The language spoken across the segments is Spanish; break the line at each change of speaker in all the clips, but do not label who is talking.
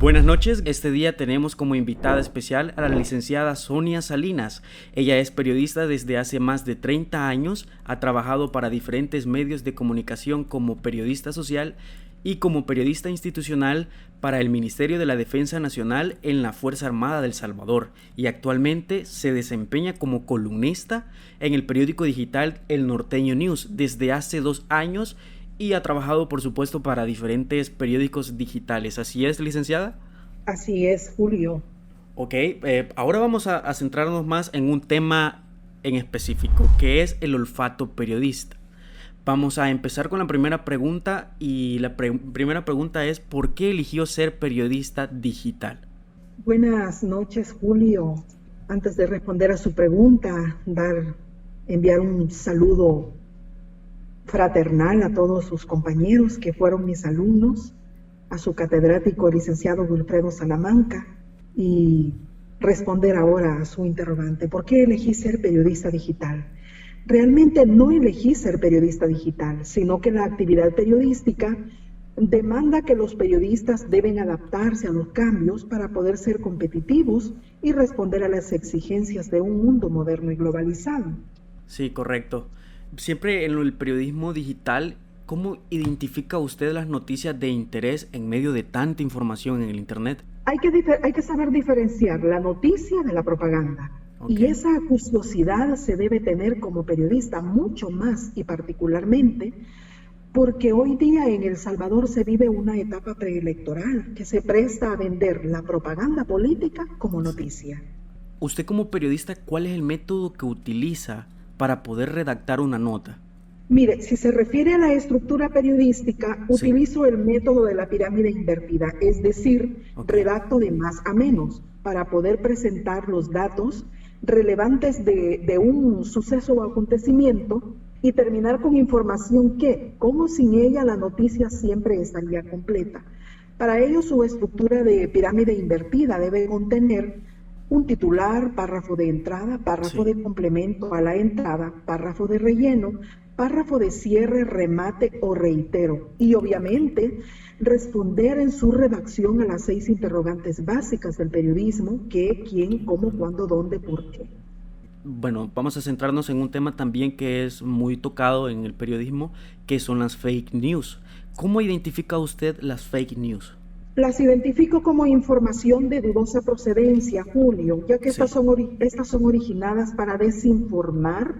Buenas noches, este día tenemos como invitada especial a la licenciada Sonia Salinas. Ella es periodista desde hace más de 30 años, ha trabajado para diferentes medios de comunicación como periodista social y como periodista institucional para el Ministerio de la Defensa Nacional en la Fuerza Armada de El Salvador y actualmente se desempeña como columnista en el periódico digital El Norteño News desde hace 2 años y ha trabajado, por supuesto, para diferentes periódicos digitales. ¿Así es, licenciada?
Así es, Julio.
Ok, ahora vamos a centrarnos más en un tema en específico, que es el olfato periodista. Vamos a empezar con la primera pregunta y la primera pregunta es ¿por qué eligió ser periodista digital?
Buenas noches, Julio. Antes de responder a su pregunta, enviar un saludo fraternal a todos sus compañeros que fueron mis alumnos, a su catedrático licenciado Wilfredo Salamanca, y responder ahora a su interrogante. ¿Por qué elegí ser periodista digital? Realmente no elegí ser periodista digital, sino que la actividad periodística demanda que los periodistas deben adaptarse a los cambios para poder ser competitivos y responder a las exigencias de un mundo moderno y globalizado.
Sí, correcto. Siempre en el periodismo digital, ¿cómo identifica usted las noticias de interés en medio de tanta información en el Internet?
Hay que saber diferenciar la noticia de la propaganda. Okay. Y esa acuciosidad se debe tener como periodista mucho más y particularmente porque hoy día en El Salvador se vive una etapa preelectoral que se presta a vender la propaganda política como noticia.
Usted como periodista, ¿cuál es el método que utiliza para poder redactar una nota?
Mire, si se refiere a la estructura periodística, utilizo el método de la pirámide invertida, es decir, redacto de más a menos para poder presentar los datos relevantes de un suceso o acontecimiento y terminar con información que, como sin ella, la noticia siempre estaría completa. Para ello, su estructura de pirámide invertida debe contener un titular, párrafo de entrada, párrafo de complemento a la entrada, párrafo de relleno, párrafo de cierre, remate o reitero. Y obviamente responder en su redacción a las 6 interrogantes básicas del periodismo: qué, quién, cómo, cuándo, dónde, por qué.
Bueno, vamos a centrarnos en un tema también que es muy tocado en el periodismo, que son las fake news. ¿Cómo identifica usted las fake news?
Las identifico como información de dudosa procedencia, Julio, ya que estas son originadas para desinformar,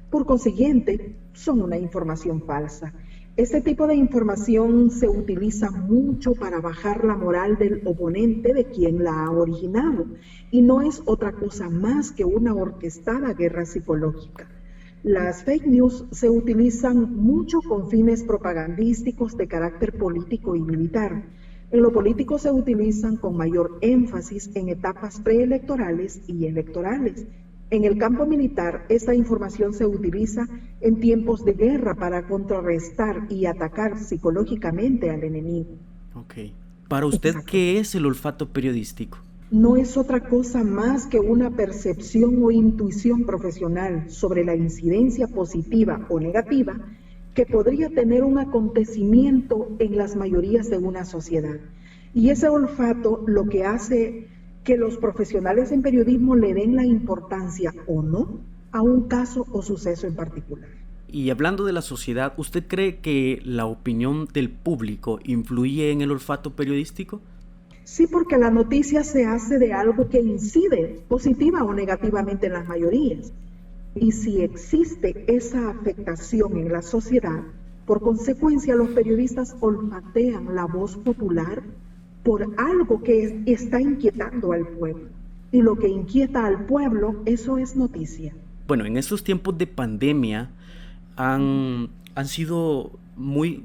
por consiguiente, son una información falsa. Este tipo de información se utiliza mucho para bajar la moral del oponente de quien la ha originado, y no es otra cosa más que una orquestada guerra psicológica. Las fake news se utilizan mucho con fines propagandísticos de carácter político y militar. En lo político se utilizan con mayor énfasis en etapas preelectorales y electorales. En el campo militar, esta información se utiliza en tiempos de guerra para contrarrestar y atacar psicológicamente al enemigo.
Ok. Para usted, ¿qué es el olfato periodístico?
No es otra cosa más que una percepción o intuición profesional sobre la incidencia positiva o negativa que podría tener un acontecimiento en las mayorías de una sociedad. Y ese olfato lo que hace que los profesionales en periodismo le den la importancia o no a un caso o suceso en particular.
Y hablando de la sociedad, ¿usted cree que la opinión del público influye en el olfato periodístico?
Sí, porque la noticia se hace de algo que incide positiva o negativamente en las mayorías. Y si existe esa afectación en la sociedad, por consecuencia los periodistas olfatean la voz popular por algo que está inquietando al pueblo. Y lo que inquieta al pueblo, eso es noticia.
Bueno, en estos tiempos de pandemia ha sido muy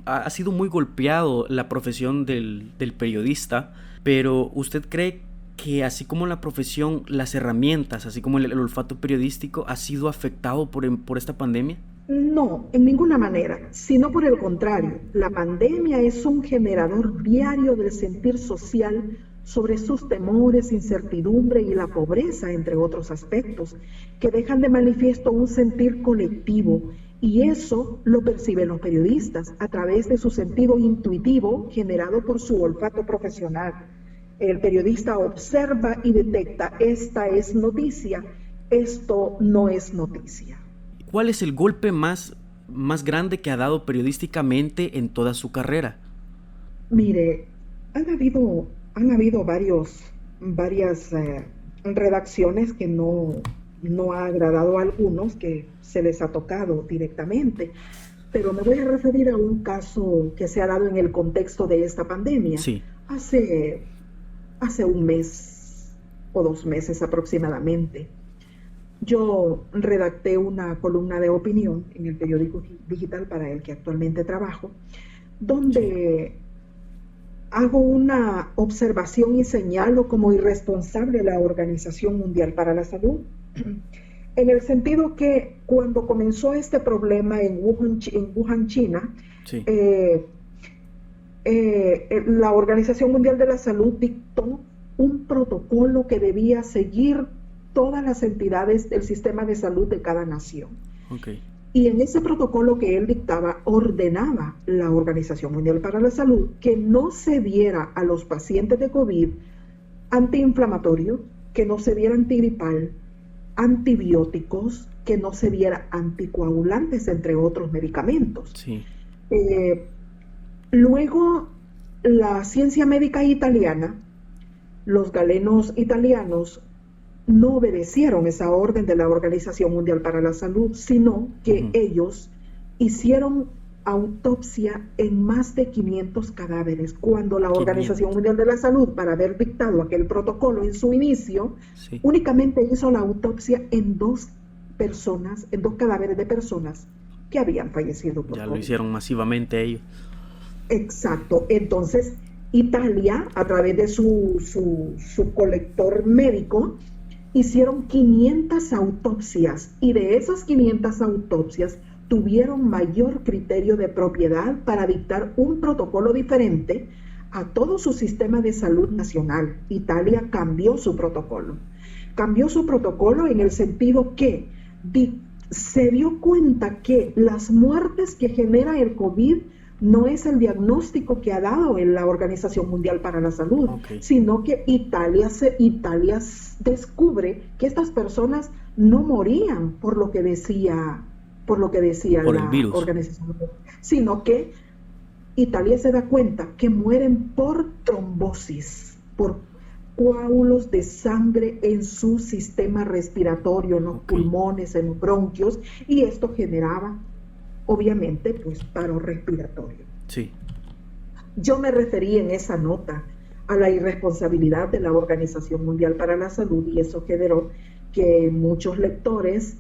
golpeado la profesión del periodista, pero ¿usted cree que así como la profesión, las herramientas, así como el olfato periodístico ha sido afectado por esta pandemia?
No, en ninguna manera, sino por el contrario. La pandemia es un generador diario del sentir social sobre sus temores, incertidumbre y la pobreza, entre otros aspectos, que dejan de manifiesto un sentir colectivo, y eso lo perciben los periodistas a través de su sentido intuitivo generado por su olfato profesional. El periodista observa y detecta, esta es noticia, esto no es noticia.
¿Cuál es el golpe más grande que ha dado periodísticamente en toda su carrera?
Mire, han habido varias redacciones que no ha agradado a algunos, que se les ha tocado directamente, pero me voy a referir a un caso que se ha dado en el contexto de esta pandemia.
Sí.
Hace un mes o 2 meses aproximadamente, yo redacté una columna de opinión en el periódico digital para el que actualmente trabajo, donde hago una observación y señalo como irresponsable la Organización Mundial para la Salud, en el sentido que cuando comenzó este problema en Wuhan, China,
Sí.
La Organización Mundial de la Salud dictó un protocolo que debía seguir todas las entidades del sistema de salud de cada nación.
Okay.
Y en ese protocolo que él dictaba, ordenaba la Organización Mundial para la Salud que no se diera a los pacientes de COVID antiinflamatorio, que no se diera antigripal, antibióticos, que no se diera anticoagulantes, entre otros medicamentos.
Sí.
Luego, la ciencia médica italiana, los galenos italianos, no obedecieron esa orden de la Organización Mundial para la Salud, sino que ellos hicieron autopsia en más de 500 cadáveres, cuando la Organización Mundial de la Salud, para haber dictado aquel protocolo en su inicio,
Sí.
únicamente hizo la autopsia en 2 cadáveres de personas que habían fallecido por
Ya
COVID.
lo hicieron masivamente ellos.
Exacto. Entonces, Italia, a través de su colector médico, hicieron 500 autopsias, y de esas 500 autopsias tuvieron mayor criterio de propiedad para dictar un protocolo diferente a todo su sistema de salud nacional. Italia cambió su protocolo. Cambió su protocolo en el sentido que se dio cuenta que las muertes que genera el COVID no es el diagnóstico que ha dado en la Organización Mundial para la Salud, sino que Italia descubre que estas personas no morían por lo que decía la Organización Mundial, sino que Italia se da cuenta que mueren por trombosis, por coágulos de sangre en su sistema respiratorio, en los pulmones, en los bronquios, y esto generaba, obviamente, pues paro respiratorio.
Sí.
Yo me referí en esa nota a la irresponsabilidad de la Organización Mundial para la Salud, y eso generó que muchos lectores,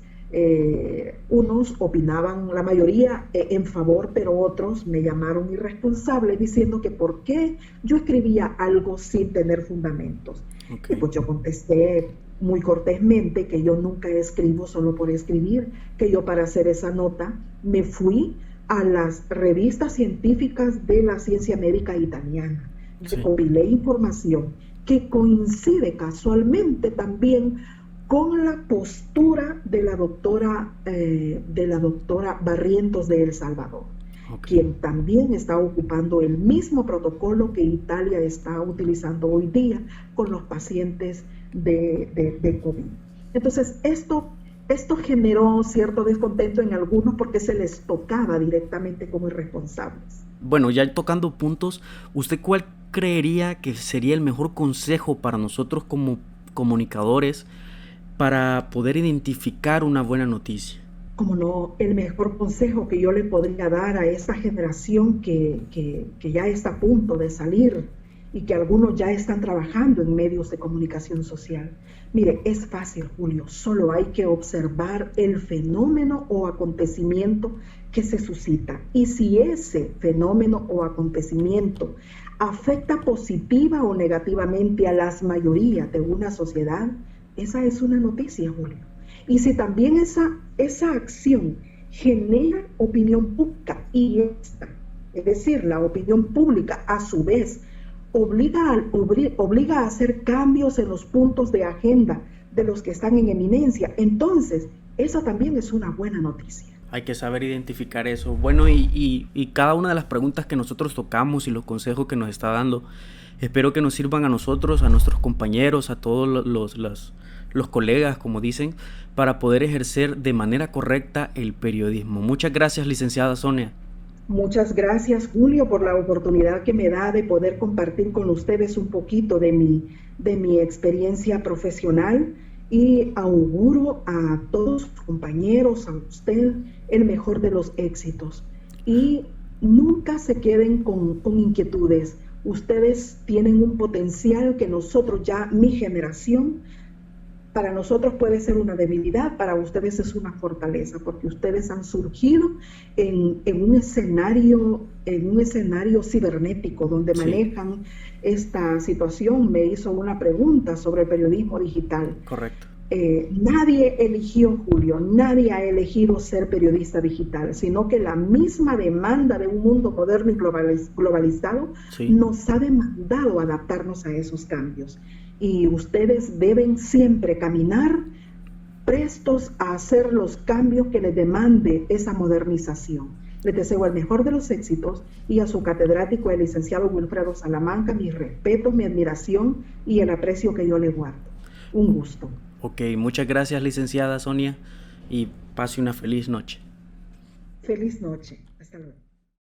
unos opinaban, la mayoría en favor, pero otros me llamaron irresponsable, diciendo que por qué yo escribía algo sin tener fundamentos. Y pues yo contesté muy cortésmente que yo nunca escribo solo por escribir, que yo para hacer esa nota me fui a las revistas científicas de la ciencia médica italiana. Recopilé información que coincide casualmente también con la postura de la doctora Barrientos de El Salvador, quien también está ocupando el mismo protocolo que Italia está utilizando hoy día con los pacientes de COVID. Entonces, esto generó cierto descontento en algunos porque se les tocaba directamente como irresponsables.
Bueno, ya tocando puntos, ¿usted cuál creería que sería el mejor consejo para nosotros como comunicadores para poder identificar una buena noticia?
Como no, el mejor consejo que yo le podría dar a esa generación que ya está a punto de salir y que algunos ya están trabajando en medios de comunicación social. Mire, es fácil, Julio, solo hay que observar el fenómeno o acontecimiento que se suscita. Y si ese fenómeno o acontecimiento afecta positiva o negativamente a las mayorías de una sociedad, esa es una noticia, Julio. Y si también esa acción genera opinión pública, y es decir, la opinión pública a su vez obliga a hacer cambios en los puntos de agenda de los que están en eminencia, entonces esa también es una buena noticia.
Hay que saber identificar eso. Bueno, y cada una de las preguntas que nosotros tocamos y los consejos que nos está dando, espero que nos sirvan a nosotros, a nuestros compañeros, a todos los colegas, como dicen, para poder ejercer de manera correcta el periodismo. Muchas gracias, licenciada Sonia.
Muchas gracias, Julio, por la oportunidad que me da de poder compartir con ustedes un poquito de mi experiencia profesional, y auguro a todos sus compañeros, a usted, el mejor de los éxitos. Y nunca se queden con inquietudes. Ustedes tienen un potencial que nosotros ya, mi generación, para nosotros puede ser una debilidad, para ustedes es una fortaleza, porque ustedes han surgido en un escenario cibernético donde manejan esta situación. Me hizo una pregunta sobre el periodismo digital.
Correcto.
Nadie eligió, Julio, nadie ha elegido ser periodista digital, sino que la misma demanda de un mundo moderno y globalizado nos ha demandado adaptarnos a esos cambios. Y ustedes deben siempre caminar prestos a hacer los cambios que les demande esa modernización. Les deseo el mejor de los éxitos, y a su catedrático, el licenciado Wilfredo Salamanca, mis respetos, mi admiración y el aprecio que yo le guardo. Un gusto.
Ok, muchas gracias, licenciada Sonia, y pase una feliz noche.
Feliz noche. Hasta luego.